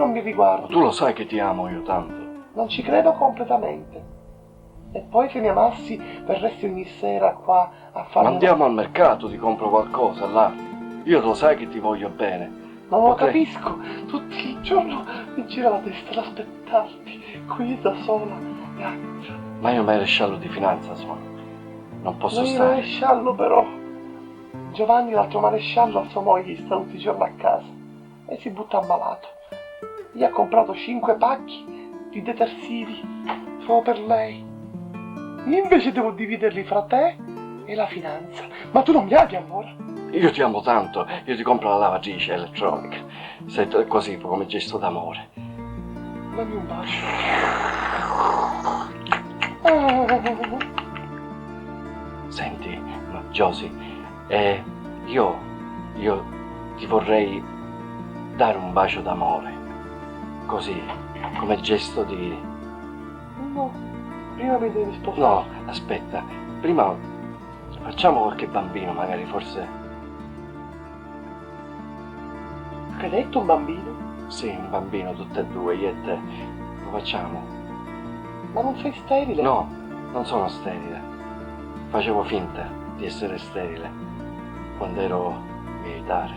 non mi riguarda. Tu lo sai che ti amo io tanto. Non ci credo completamente. E poi se mi amassi verresti ogni sera qua a fare... Ma andiamo al mercato, ti compro qualcosa là. Io lo sai che ti voglio bene. Non lo capisco, tutto il giorno mi gira la testa ad aspettarti, qui da sola. Ma io maresciallo di finanza sono. Non posso Lei è stare. maresciallo però. Giovanni, l'altro maresciallo, a sua moglie sta tutti i giorni a casa e si butta ammalato. Gli ha comprato 5 pacchi di detersivi solo per lei. Io invece devo dividerli fra te e la finanza. Ma tu non mi ami allora? Io ti amo tanto, io ti compro la lavatrice elettronica. Sei così come gesto d'amore. Dammi un bacio. Senti, ma Josie, io ti vorrei dare un bacio d'amore. Così, come gesto di... No, prima mi devi sposare. No, aspetta, prima facciamo qualche bambino, magari forse... Che hai detto, un bambino? Sì, un bambino, tutte e due, io e te. Lo facciamo. Ma non sei sterile? No, non sono sterile. Facevo finta di essere sterile quando ero militare.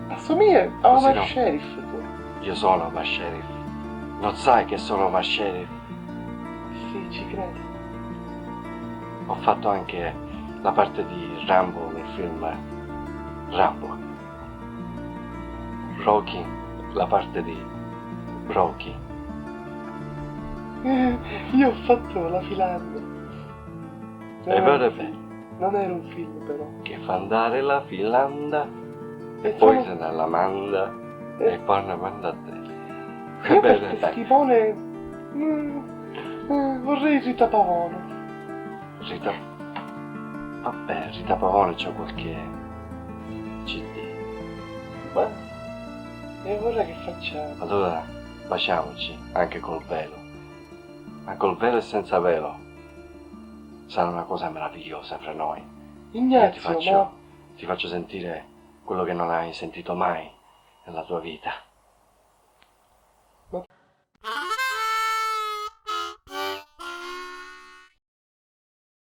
Assomiglia a Così Omar no. Sheriff tu. Io sono Omar Sheriff. Non sai che sono Omar Sheriff? Sì, ci credo. Ho fatto anche la parte di Rambo nel film Rambo. Rocky, la parte di Rocky. Io ho fatto la Finlandia. E vabbè, Non era un film però. che fa andare la Finlandia e E poi sono- se ne la manda e poi ne manda a te. Io Bene, per dai. testimone vorrei Rita Pavone. Rita... Vabbè, Rita Pavone c'ha qualche CD. Ma e ora che facciamo? Allora baciamoci, anche col velo. Ma col velo e senza velo sarà una cosa meravigliosa fra noi. Io Ignazio, ma ti faccio sentire quello che non hai sentito mai nella tua vita.